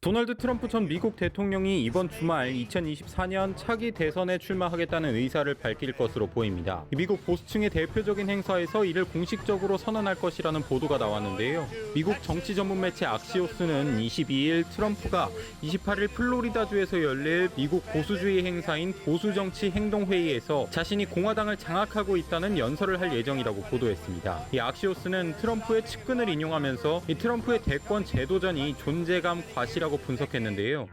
도널드 트럼프 전 미국 대통령이 이번 주말 2024년 차기 대선에 출마하겠다는 의사를 밝힐 것으로 보입니다. 미국 보수층의 대표적인 행사에서 이를 공식적으로 선언할 것이라는 보도가 나왔는데요. 미국 정치 전문 매체 악시오스는 22일 트럼프가 28일 플로리다주에서 열릴 미국 보수주의 행사인 보수정치 행동회의에서 자신이 공화당을 장악하고 있다는 연설을 할 예정이라고 보도했습니다. 이 악시오스는 트럼프의 측근을 인용하면서 이 트럼프의 대권 재도전이 존재감 과시라고 분석했는데요.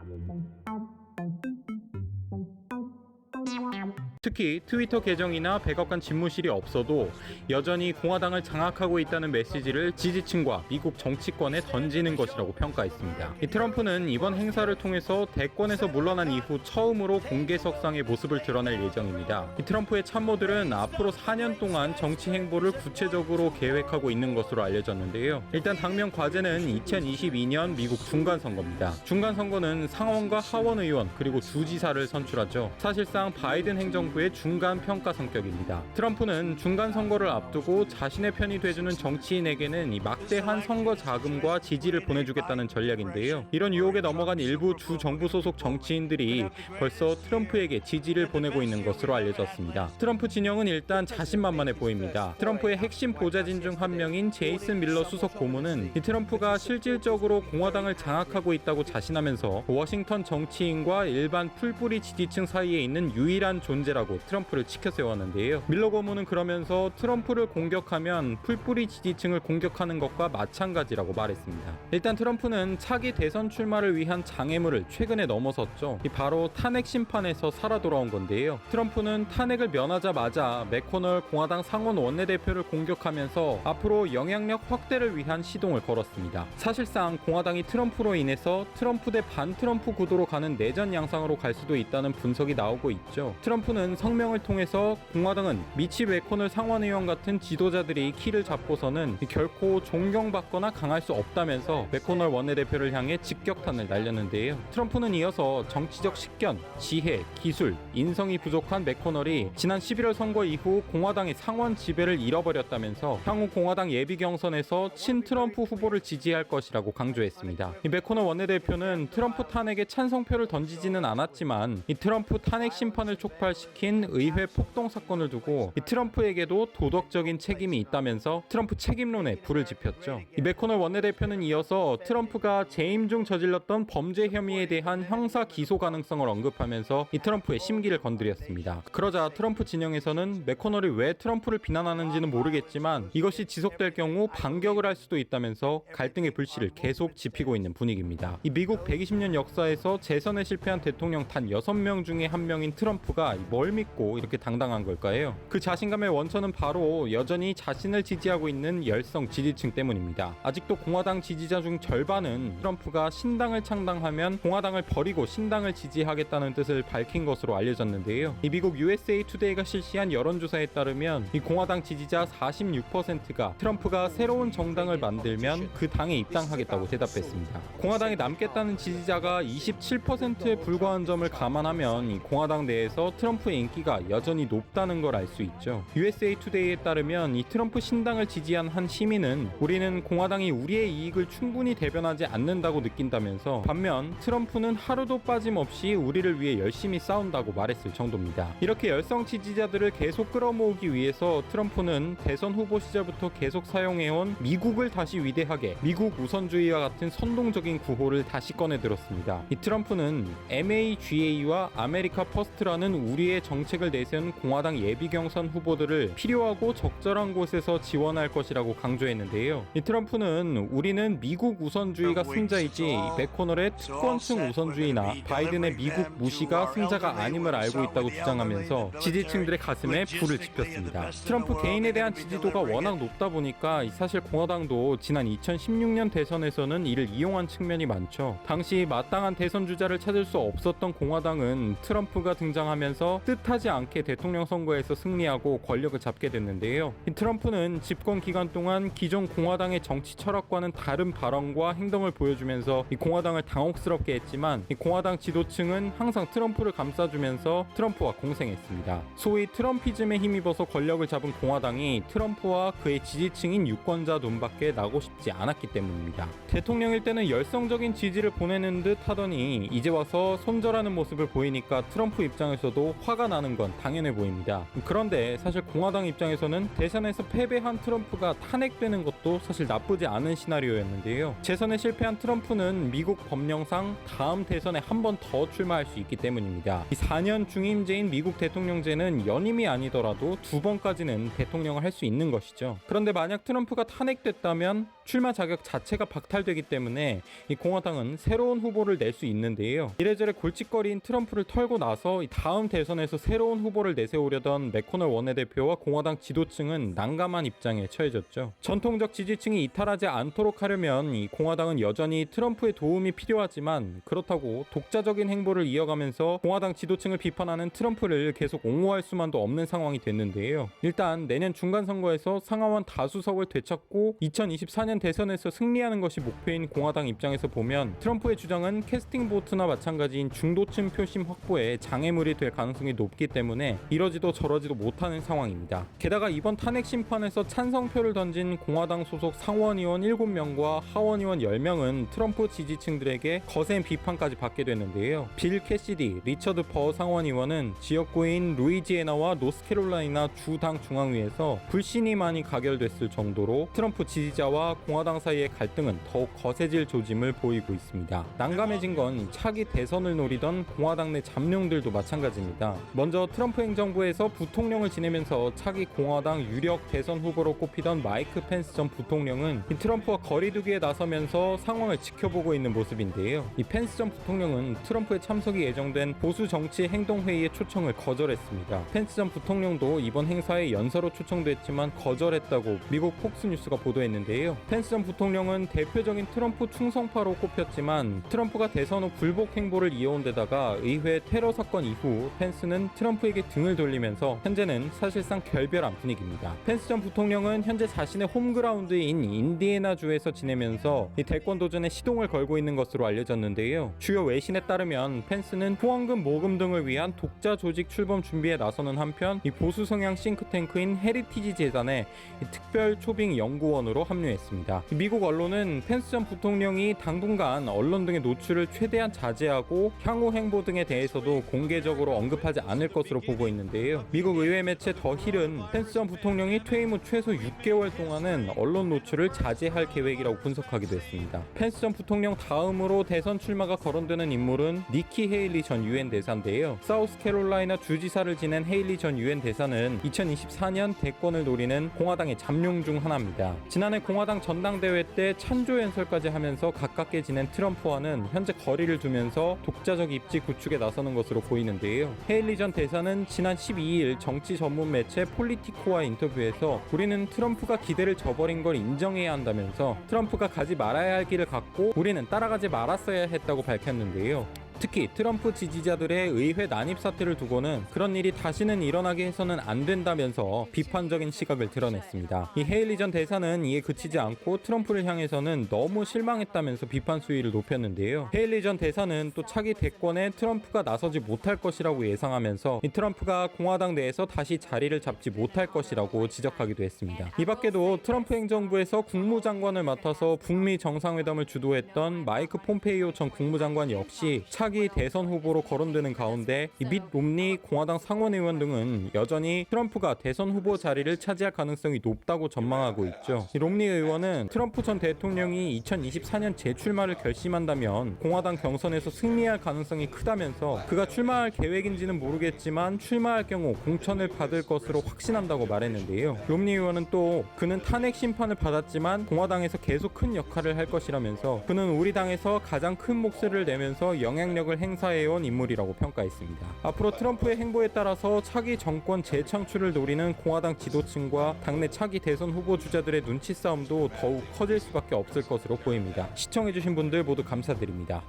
특히 트위터 계정이나 백악관 집무실이 없어도 여전히 공화당을 장악하고 있다는 메시지를 지지층과 미국 정치권에 던지는 것이라고 평가했습니다. 트럼프는 이번 행사를 통해서 대권에서 물러난 이후 처음으로 공개석상의 모습을 드러낼 예정입니다. 트럼프의 참모들은 앞으로 4년 동안 정치 행보를 구체적으로 계획하고 있는 것으로 알려졌는데요. 일단 당면 과제는 2022년 미국 중간선거입니다. 중간선거는 상원과 하원 의원 그리고 주지사를 선출하죠. 사실상 바이든 행정부의 중간 평가 성격입니다. 트럼프는 중간 선거를 앞두고 자신의 편이 돼주는 정치인에게는 이 막대한 선거 자금과 지지를 보내주겠다는 전략인데요. 이런 유혹에 넘어간 일부 주 정부 소속 정치인들이 벌써 트럼프에게 지지를 보내고 있는 것으로 알려졌습니다. 트럼프 진영은 일단 자신만만해 보입니다. 트럼프의 핵심 보좌진 중 한 명인 제이슨 밀러 수석 고문은 이 트럼프가 실질적으로 공화당을 장악하고 있다고 자신하면서 워싱턴 정치인과 일반 풀뿌리 지지층 사이에 있는 유일한 존재라고 트럼프를 치켜 세웠는데요. 밀러 고문은 그러면서 트럼프를 공격하면 풀뿌리 지지층을 공격하는 것과 마찬가지라고 말했습니다. 일단 트럼프는 차기 대선 출마를 위한 장애물을 최근에 넘어섰죠. 바로 탄핵 심판에서 살아 돌아온 건데요. 트럼프는 탄핵을 면하자마자 맥코널 공화당 상원 원내대표를 공격하면서 앞으로 영향력 확대를 위한 시동을 걸었습니다. 사실상 공화당이 트럼프로 인해서 트럼프 대 반트럼프 구도로 가는 내전 양상으로 갈 수도 있다는 분석이 나오고 있죠. 트럼프는 성명을 통해서 공화당은 미치 맥코널 상원의원 같은 지도자들이 키를 잡고서는 결코 존경받거나 강할 수 없다면서 맥코널 원내대표를 향해 직격탄을 날렸는데요. 트럼프는 이어서 정치적 식견, 지혜, 기술, 인성이 부족한 맥코널이 지난 11월 선거 이후 공화당의 상원 지배를 잃어버렸다면서 향후 공화당 예비 경선에서 친트럼프 후보를 지지할 것이라고 강조했습니다. 이 맥코널 원내대표는 트럼프 탄핵에 찬성표를 던지지는 않았지만 이 트럼프 탄핵 심판을 촉발시킨 의회 폭동 사건을 두고 이 트럼프에게도 도덕적인 책임이 있다면서 트럼프 책임론에 불을 지폈죠. 이 맥코널 원내대표는 이어서 트럼프가 재임 중 저질렀던 범죄 혐의에 대한 형사 기소 가능성을 언급하면서 이 트럼프의 심기를 건드렸습니다. 그러자 트럼프 진영에서는 맥코널이 왜 트럼프를 비난하는지는 모르겠지만 이것이 지속될 경우 반격을 할 수도 있다면서 갈등의 불씨를 계속 지피고 있는 분위기입니다. 이 미국 120년 역사에서 재선에 실패한 대통령 단 6명 중에 한 명인 트럼프가 뭘 믿고 이렇게 당당한 걸까요? 그 자신감의 원천은 바로 여전히 자신을 지지하고 있는 열성 지지층 때문입니다. 아직도 공화당 지지자 중 절반은 트럼프가 신당을 창당하면 공화당을 버리고 신당을 지지하겠다는 뜻을 밝힌 것으로 알려졌는데요. 이 미국 USA 투데이가 실시한 여론조사에 따르면 이 공화당 지지자 46%가 트럼프가 새로운 정당을 만들면 그 당에 입당하겠다고 대답했습니다. 공화당에 남겠다는 지지자가 27%에 불과한 점을 감안하면 이 공화당 내에서 트럼프의 인기가 여전히 높다는 걸 알 수 있죠. USA 투데이에 따르면 이 트럼프 신당을 지지한 한 시민은 우리는 공화당이 우리의 이익을 충분히 대변하지 않는다고 느낀다면서 반면 트럼프는 하루도 빠짐없이 우리를 위해 열심히 싸운다고 말했을 정도입니다. 이렇게 열성 지지자들을 계속 끌어모으기 위해서 트럼프는 대선 후보 시절부터 계속 사용해온 미국을 다시 위대하게, 미국 우선주의와 같은 선동적인 구호를 다시 꺼내들었습니다. 이 트럼프는 MAGA와 아메리카 퍼스트라는 우리의 정책을 내세운 공화당 예비경선 후보들을 필요하고 적절한 곳에서 지원할 것이라고 강조했는데요. 이 트럼프는 우리는 미국 우선주의가 승자이지 맥코널의 특권층 우선주의나 바이든의 미국 무시가 승자가 아님을 알고 있다고 주장하면서 지지층들의 가슴에 불을 지폈습니다. 트럼프 개인에 대한 지지도가 워낙 높다 보니까 사실 공화당도 지난 2016년 대선에서는 이를 이용한 측면이 많죠. 당시 마땅한 대선 주자를 찾을 수 없었던 공화당은 트럼프가 등장하면서 뜻하지 않게 대통령 선거에서 승리하고 권력을 잡게 됐는데요. 이 트럼프는 집권 기간 동안 기존 공화당의 정치 철학과는 다른 발언과 행동을 보여주면서 이 공화당을 당혹스럽게 했지만 이 공화당 지도층은 항상 트럼프를 감싸주면서 트럼프와 공생했습니다. 소위 트럼피즘에 힘입어서 권력을 잡은 공화당이 트럼프와 그의 지지층인 유권자 눈밖에 나고 싶지 않았기 때문입니다. 대통령일 때는 열성적인 지지를 보내는 듯 하더니 이제 와서 손절하는 모습을 보이니까 트럼프 입장에서도 화가 나는 건 당연해 보입니다. 그런데 사실 공화당 입장에서는 대선에서 패배한 트럼프가 탄핵되는 것도 사실 나쁘지 않은 시나리오였는데요. 재선에 실패한 트럼프는 미국 법령상 다음 대선에 한 번 더 출마할 수 있기 때문입니다. 이 4년 중임제인 미국 대통령제는 연임이 아니더라도 2번까지는 대통령을 할 수 있는 것이죠. 그런데 만약 트럼프가 탄핵됐다면 출마 자격 자체가 박탈되기 때문에 이 공화당은 새로운 후보를 낼 수 있는데요. 이래저래 골칫거리인 트럼프를 털고 나서 다음 대선에서 새로운 후보를 내세우려던 맥코널 원내대표와 공화당 지도층은 난감한 입장에 처해졌죠. 전통적 지지층이 이탈하지 않도록 하려면 이 공화당은 여전히 트럼프의 도움이 필요하지만 그렇다고 독자적인 행보를 이어가면서 공화당 지도층을 비판하는 트럼프를 계속 옹호할 수만도 없는 상황이 됐는데요. 일단 내년 중간선거에서 상하원 다수석을 되찾고 2024년 대선에서 승리하는 것이 목표인 공화당 입장에서 보면 트럼프의 주장은 캐스팅 보트나 마찬가지인 중도층 표심 확보에 장애물이 될 가능성이 높기 때문에 이러지도 저러지도 못하는 상황입니다. 게다가 이번 탄핵 심판에서 찬성표를 던진 공화당 소속 상원의원 7명과 하원의원 10명은 트럼프 지지층들에게 거센 비판까지 받게 됐는데요. 빌 캐시디, 리처드 퍼 상원의원은 지역구인 루이지애나와 노스캐롤라이나 주당 중앙위에서 불신이 많이 가결됐을 정도로 트럼프 지지자와 공화당 사이의 갈등은 더욱 거세질 조짐을 보이고 있습니다. 난감해진 건 차기 대선을 노리던 공화당 내 잠룡들도 마찬가지입니다. 먼저 트럼프 행정부에서 부통령을 지내면서 차기 공화당 유력 대선 후보로 꼽히던 마이크 펜스 전 부통령은 이 트럼프와 거리두기에 나서면서 상황을 지켜보고 있는 모습인데요. 이 펜스 전 부통령은 트럼프의 참석이 예정된 보수 정치 행동회의의 초청을 거절했습니다. 펜스 전 부통령도 이번 행사에 연사로 초청됐지만 거절했다고 미국 폭스뉴스가 보도했는데요. 펜스 전 부통령은 대표적인 트럼프 충성파로 꼽혔지만 트럼프가 대선 후 불복 행보를 이어온 데다가 의회 테러 사건 이후 펜스는 트럼프에게 등을 돌리면서 현재는 사실상 결별한 분위기입니다. 펜스 전 부통령은 현재 자신의 홈그라운드인 인디애나주에서 지내면서 이 대권 도전에 시동을 걸고 있는 것으로 알려졌는데요. 주요 외신에 따르면 펜스는 후원금 모금 등을 위한 독자 조직 출범 준비에 나서는 한편 이 보수 성향 싱크탱크인 헤리티지 재단의 특별 초빙 연구원으로 합류했습니다. 미국 언론은 펜스 전 부통령이 당분간 언론 등의 노출을 최대한 자제하고 향후 행보 등에 대해서도 공개적으로 언급하지 않을 것으로 보고 있는데요. 미국 의회 매체 더 힐은 펜스 전 부통령이 퇴임 후 최소 6개월 동안은 언론 노출을 자제할 계획이라고 분석하기도 했습니다. 펜스 전 부통령 다음으로 대선 출마가 거론되는 인물은 니키 헤일리 전 유엔 대사인데요. 사우스캐롤라이나 주지사를 지낸 헤일리 전 유엔 대사는 2024년 대권을 노리는 공화당의 잠룡 중 하나입니다. 지난해 공화당 전당대회 때 찬조 연설까지 하면서 가깝게 지낸 트럼프와는 현재 거리를 두면서 독자적 입지 구축에 나서는 것으로 보이는데요. 헤일리 전 대사는 지난 12일 정치 전문 매체 폴리티코와 인터뷰에서 우리는 트럼프가 기대를 저버린 걸 인정해야 한다면서 트럼프가 가지 말아야 할 길을 갔고 우리는 따라가지 말았어야 했다고 밝혔는데요. 특히 트럼프 지지자들의 의회 난입 사태를 두고는 그런 일이 다시는 일어나게 해서는 안 된다면서 비판적인 시각을 드러냈습니다. 이 헤일리 전 대사는 이에 그치지 않고 트럼프를 향해서는 너무 실망했다면서 비판 수위를 높였는데요. 헤일리 전 대사는 또 차기 대권에 트럼프가 나서지 못할 것이라고 예상하면서 이 트럼프가 공화당 내에서 다시 자리를 잡지 못할 것이라고 지적하기도 했습니다. 이 밖에도 트럼프 행정부에서 국무장관을 맡아서 북미 정상회담을 주도했던 마이크 폼페이오 전 국무장관 역시 차기 대선 후보로 거론되는 가운데 밋 롬니 공화당 상원의원 등은 여전히 트럼프가 대선 후보 자리를 차지할 가능성이 높다고 전망하고 있죠. 롬니 의원은 트럼프 전 대통령이 2024년 재출마를 결심한다면 공화당 경선에서 승리할 가능성이 크다면서 그가 출마할 계획인지는 모르겠지만 출마할 경우 공천을 받을 것으로 확신한다고 말했는데요. 롬니 의원은 또 그는 탄핵 심판을 받았지만 공화당에서 계속 큰 역할을 할 것이라면서 그는 우리 당에서 가장 큰 몫을 내면서 영향력을 행사해온 인물이라고 평가했습니다. 앞으로 트럼프의 행보에 따라서 차기 정권 재창출을 노리는 공화당 지도층과 당내 차기 대선 후보 주자들의 눈치 싸움도 더욱 커질 수밖에 없을 것으로 보입니다. 시청해주신 분들 모두 감사드립니다.